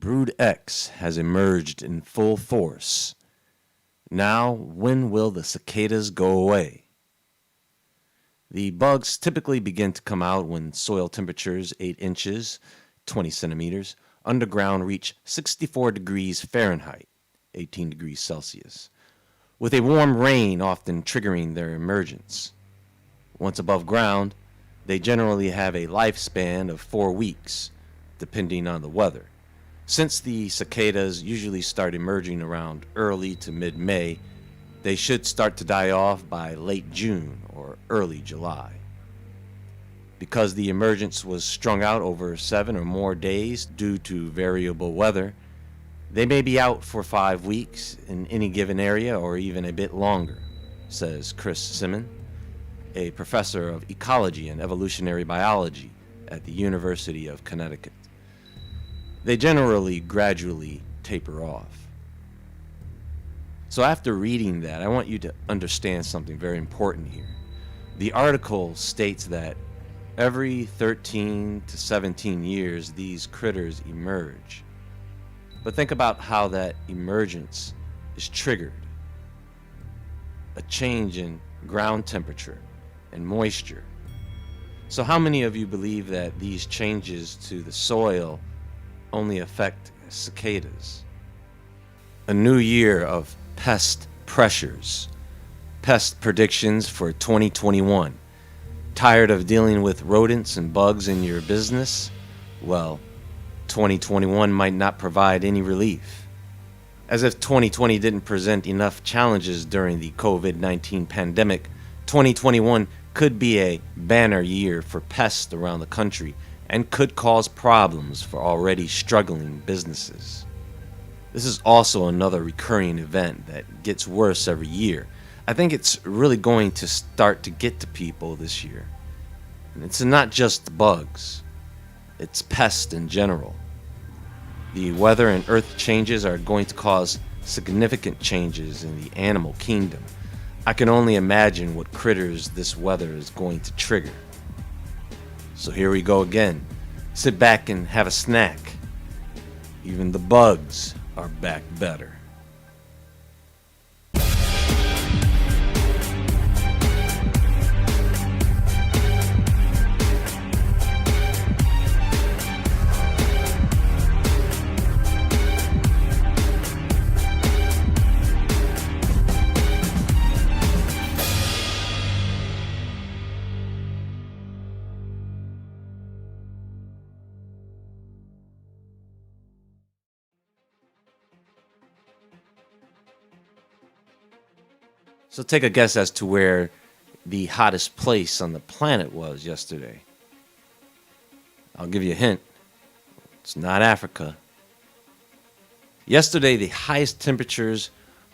Brood X has emerged in full force. Now, when will the cicadas go away? The bugs typically begin to come out when soil temperatures 8 inches, 20 centimeters, underground reach 64 degrees Fahrenheit, 18 degrees Celsius, with a warm rain often triggering their emergence. Once above ground, they generally have a lifespan of 4 weeks, depending on the weather. Since the cicadas usually start emerging around early to mid-May, they should start to die off by late June or early July. Because the emergence was strung out over 7 or more days due to variable weather, they may be out for 5 weeks in any given area or even a bit longer, says Chris Simon, a professor of ecology and evolutionary biology at the University of Connecticut. They generally gradually taper off. So after reading that, I want you to understand something very important here. The article states that every 13 to 17 years these critters emerge. But think about how that emergence is triggered. A change in ground temperature and moisture. So how many of you believe that these changes to the soil only affect cicadas? A new year of pest pressures. Pest predictions for 2021. Tired of dealing with rodents and bugs in your business? Well, 2021 might not provide any relief. As if 2020 didn't present enough challenges during the COVID-19 pandemic, 2021 could be a banner year for pests around the country and could cause problems for already struggling businesses. This is also another recurring event that gets worse every year. I think it's really going to start to get to people this year. And it's not just bugs, it's pests in general. The weather and earth changes are going to cause significant changes in the animal kingdom. I can only imagine what critters this weather is going to trigger. So here we go again. Sit back and have a snack. Even the bugs are back better. So take a guess as to where the hottest place on the planet was yesterday. I'll give you a hint. It's not Africa. Yesterday, the highest temperatures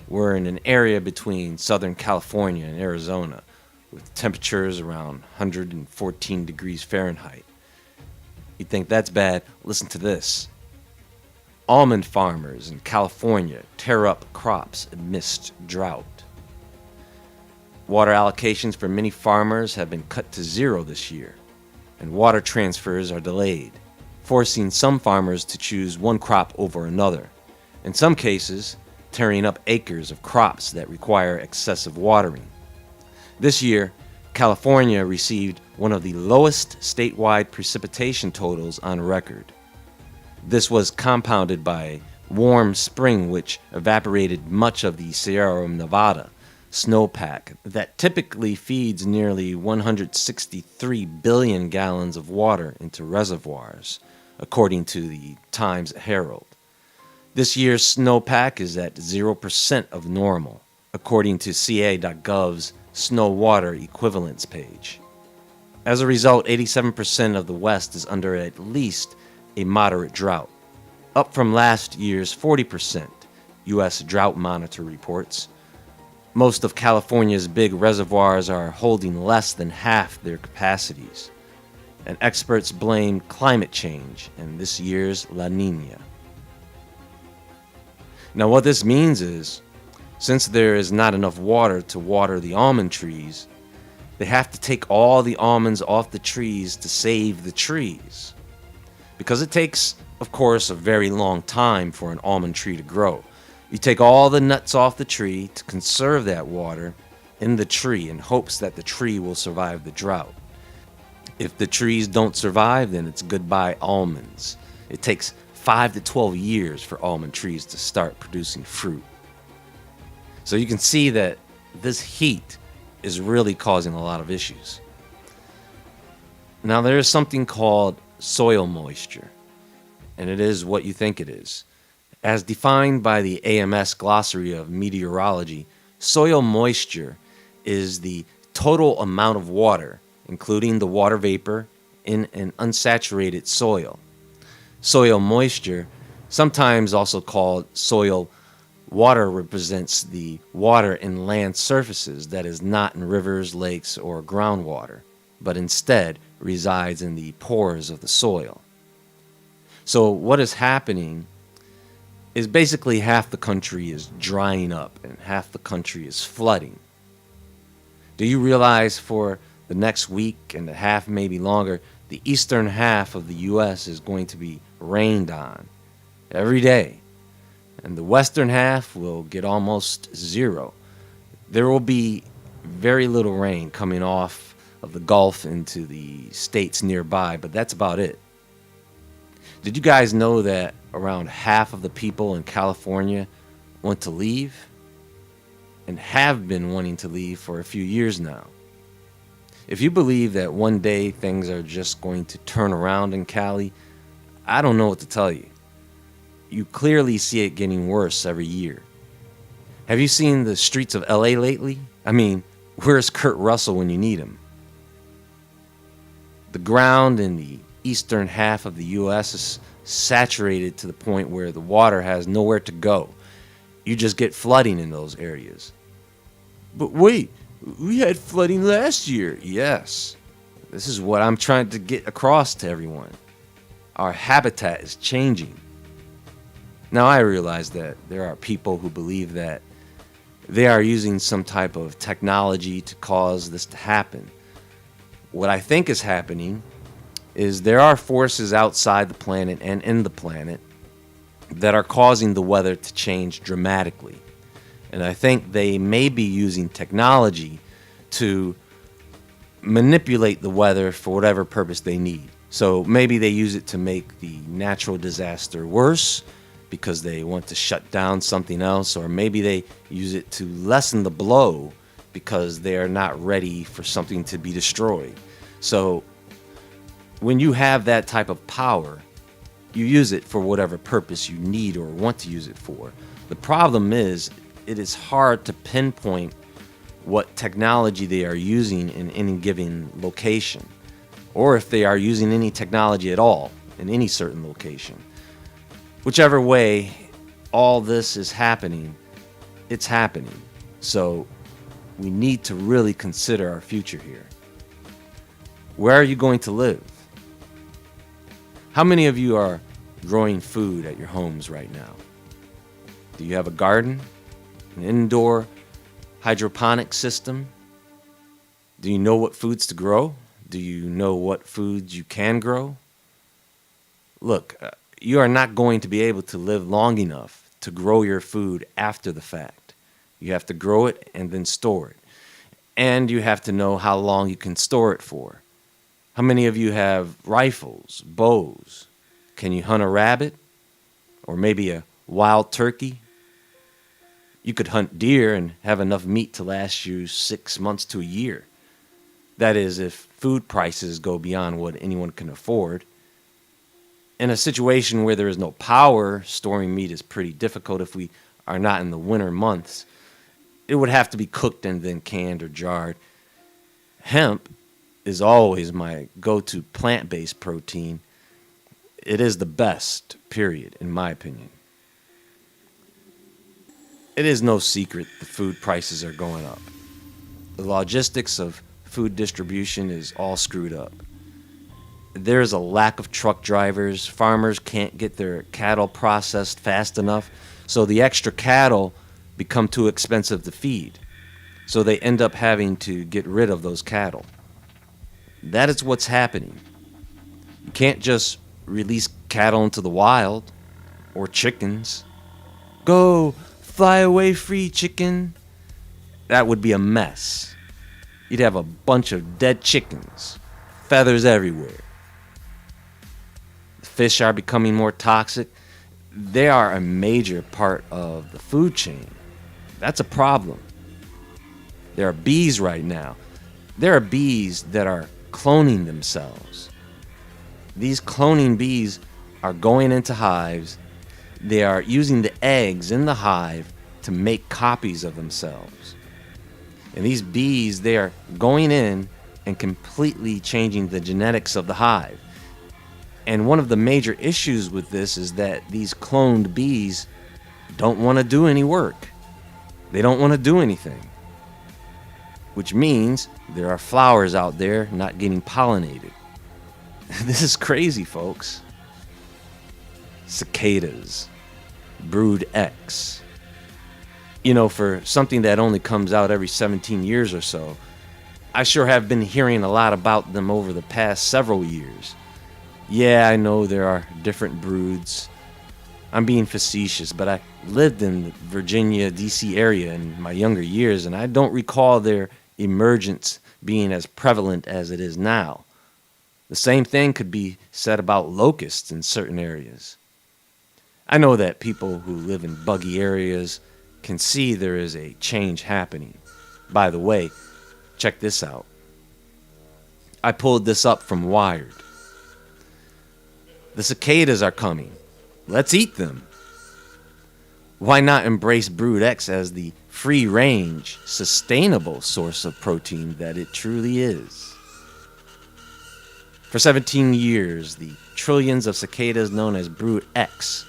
were in an area between Southern California and Arizona, with temperatures around 114 degrees Fahrenheit. You think that's bad? Listen to this. Almond farmers in California tear up crops amidst drought. Water allocations for many farmers have been cut to zero this year, and water transfers are delayed, forcing some farmers to choose one crop over another. In some cases, tearing up acres of crops that require excessive watering. This year, California received one of the lowest statewide precipitation totals on record. This was compounded by warm spring which evaporated much of the Sierra Nevada snowpack that typically feeds nearly 163 billion gallons of water into reservoirs, according to the Times Herald. This year's snowpack is at 0% of normal, according to ca.gov's snow water equivalence page. As a result, 87% of the West is under at least a moderate drought, up from last year's 40%, U.S. Drought Monitor reports. Most of California's big reservoirs are holding less than half their capacities, and experts blame climate change and this year's La Niña. Now what this means is, since there is not enough water to water the almond trees, they have to take all the almonds off the trees to save the trees. Because it takes of course, a very long time for an almond tree to grow. You take all the nuts off the tree to conserve that water in the tree in hopes that the tree will survive the drought. If the trees don't survive, then it's goodbye almonds. It takes 5 to 12 years for almond trees to start producing fruit. So you can see that this heat is really causing a lot of issues. Now, there is something called soil moisture, and it is what you think it is. As defined by the AMS Glossary of Meteorology, soil moisture is the total amount of water, including the water vapor, in an unsaturated soil. Soil moisture, sometimes also called soil water, represents the water in land surfaces that is not in rivers, lakes, or groundwater, but instead resides in the pores of the soil. So what is happening is basically half the country is drying up and half the country is flooding. Do you realize for the next week and a half, maybe longer, the eastern half of the U.S. is going to be rained on every day, and the western half will get almost zero. There will be very little rain coming off of the Gulf into the states nearby, but that's about it. Did you guys know that around half of the people in California want to leave and have been wanting to leave for a few years now? If you believe that one day things are just going to turn around in Cali, I don't know what to tell you. You clearly see it getting worse every year. Have you seen the streets of LA lately? I mean, where's Kurt Russell when you need him? The ground in the eastern half of the U.S. is saturated to the point where the water has nowhere to go. You just get flooding in those areas. But wait, we had flooding last year. Yes, this is what I'm trying to get across to everyone. Our habitat is changing. Now, I realize that there are people who believe that they are using some type of technology to cause this to happen. What I think is happening is there are forces outside the planet and in the planet that are causing the weather to change dramatically. And I think they may be using technology to manipulate the weather for whatever purpose they need. So maybe they use it to make the natural disaster worse because they want to shut down something else, or maybe they use it to lessen the blow because they are not ready for something to be destroyed. So when you have that type of power, you use it for whatever purpose you need or want to use it for. The problem is, it is hard to pinpoint what technology they are using in any given location, or if they are using any technology at all in any certain location. Whichever way all this is happening, it's happening. So we need to really consider our future here. Where are you going to live? How many of you are growing food at your homes right now? Do you have a garden? An indoor hydroponic system? Do you know what foods to grow? Do you know what foods you can grow? Look, you are not going to be able to live long enough to grow your food after the fact. You have to grow it and then store it. And you have to know how long you can store it for. How many of you have rifles, bows? Can you hunt a rabbit? Or maybe a wild turkey? You could hunt deer and have enough meat to last you 6 months to a year. That is, if food prices go beyond what anyone can afford. In a situation where there is no power, storing meat is pretty difficult if we are not in the winter months. It would have to be cooked and then canned or jarred. Hemp is always my go-to plant-based protein. It is the best, period, in my opinion. It is no secret the food prices are going up. The logistics of food distribution is all screwed up. There is a lack of truck drivers. Farmers can't get their cattle processed fast enough, so the extra cattle become too expensive to feed. So they end up having to get rid of those cattle. That is what's happening. You can't just release cattle into the wild, or chickens. Go, fly away free chicken. That would be a mess. You'd have a bunch of dead chickens, feathers everywhere. The fish are becoming more toxic. They are a major part of the food chain. That's a problem. There are bees right now. There are bees that are cloning themselves. These cloning bees are going into hives. They are using the eggs in the hive to make copies of themselves. And these bees, they are going in and completely changing the genetics of the hive. And one of the major issues with this is that these cloned bees don't want to do any work. They don't want to do anything. Which means there are flowers out there not getting pollinated. This is crazy, folks. Cicadas. Brood X. You know, for something that only comes out every 17 years or so, I sure have been hearing a lot about them over the past several years. Yeah, I know there are different broods. I'm being facetious, but I lived in the Virginia, D.C. area in my younger years, and I don't recall their emergence being as prevalent as it is now. The same thing could be said about locusts in certain areas. I know that people who live in buggy areas can see there is a change happening. By the way, check this out. I pulled this up from Wired. The cicadas are coming. Let's eat them. Why not embrace Brood X as the free-range, sustainable source of protein that it truly is? For 17 years, the trillions of cicadas known as Brood X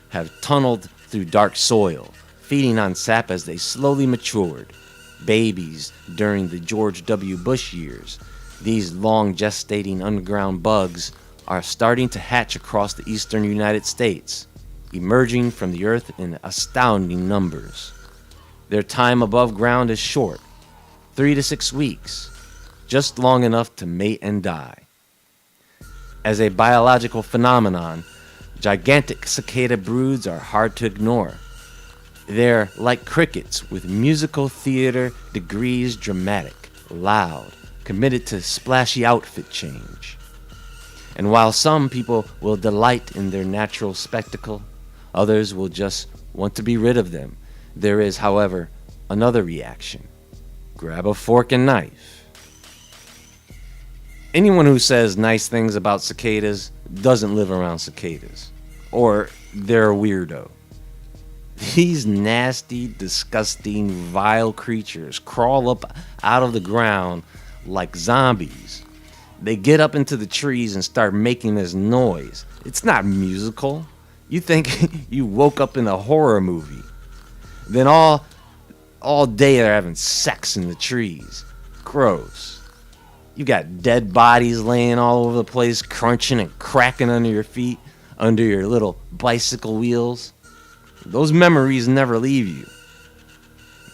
have tunneled through dark soil, feeding on sap as they slowly matured. Babies during the George W. Bush years, these long gestating underground bugs are starting to hatch across the eastern United States, emerging from the earth in astounding numbers. Their time above ground is short, 3 to 6 weeks, just long enough to mate and die. As a biological phenomenon, gigantic cicada broods are hard to ignore. They're like crickets with musical theater degrees, dramatic, loud, committed to splashy outfit change. And while some people will delight in their natural spectacle, others will just want to be rid of them. There is, however, another reaction. Grab a fork and knife. Anyone who says nice things about cicadas doesn't live around cicadas, or they're a weirdo. These nasty, disgusting, vile creatures crawl up out of the ground like zombies. They get up into the trees and start making this noise. It's not musical. You think you woke up in a horror movie. Then all day they're having sex in the trees. Gross. You got dead bodies laying all over the place, crunching and cracking under your feet, under your little bicycle wheels. Those memories never leave you.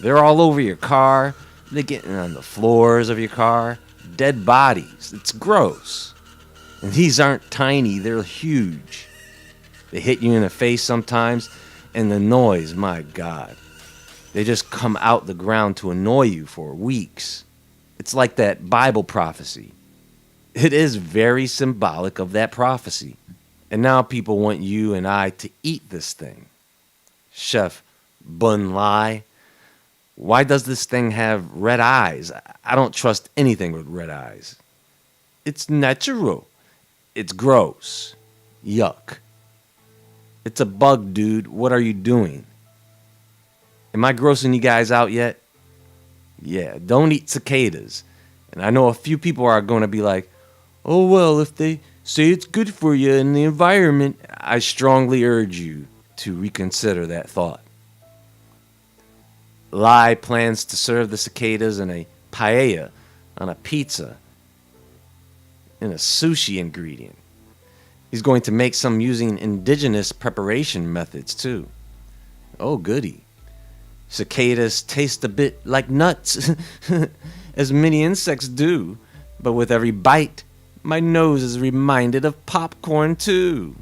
They're all over your car. They're getting on the floors of your car. Dead bodies. It's gross. And these aren't tiny, they're huge. They hit you in the face sometimes, and the noise, my God. They just come out the ground to annoy you for weeks. It's like that Bible prophecy. It is very symbolic of that prophecy. And now people want you and I to eat this thing. Chef Bun Lai, why does this thing have red eyes? I don't trust anything with red eyes. It's natural. It's gross. Yuck. It's a bug, dude. What are you doing? Am I grossing you guys out yet? Yeah, don't eat cicadas. And I know a few people are going to be like, oh, well, if they say it's good for you in the environment, I strongly urge you to reconsider that thought. Lai plans to serve the cicadas in a paella, on a pizza, in a sushi ingredient. He's going to make some using indigenous preparation methods too. Oh, goody. Cicadas taste a bit like nuts, as many insects do, but with every bite, My nose is reminded of popcorn too.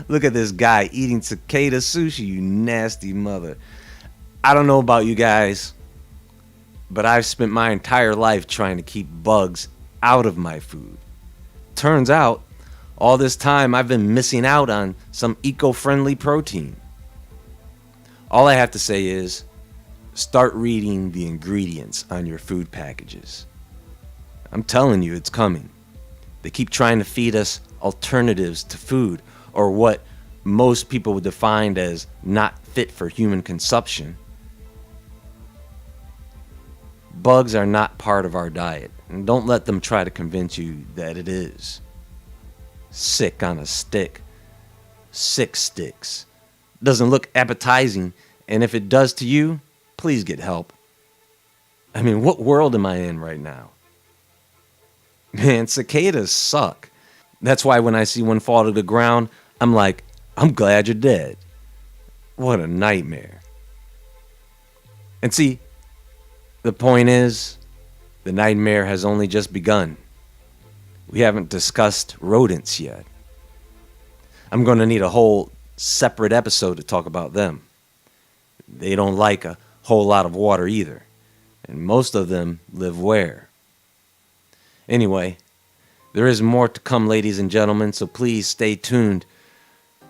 Look at this guy eating cicada sushi, you nasty mother. I don't know about you guys, but I've spent my entire life trying to keep bugs out of my food. Turns out, all this time I've been missing out on some eco-friendly protein. All I have to say is, start reading the ingredients on your food packages. I'm telling you, it's coming. They keep trying to feed us alternatives to food, or what most people would define as not fit for human consumption. Bugs are not part of our diet, and don't let them try to convince you that it is. Sick on a stick. Sick sticks. Doesn't look appetizing, and if it does to you, please get help. I mean, what world am I in right now? Man, cicadas suck. That's why when I see one fall to the ground, I'm like, I'm glad you're dead. What a nightmare. And see, the point is, the nightmare has only just begun. We haven't discussed rodents yet. I'm going to need a whole separate episode to talk about them. They don't like a whole lot of water either. And most of them live where? Anyway, there is more to come, ladies and gentlemen, so please stay tuned.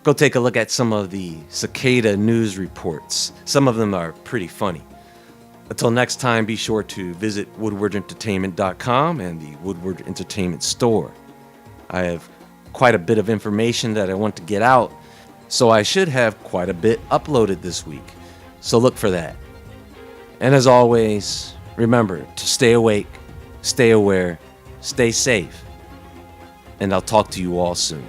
Go take a look at some of the cicada news reports. Some of them are pretty funny. Until next time, be sure to visit woodwardentertainment.com and the Woodward Entertainment Store. I have quite a bit of information that I want to get out, so I should have quite a bit uploaded this week. So look for that. And as always, remember to stay awake, stay aware, stay safe, and I'll talk to you all soon.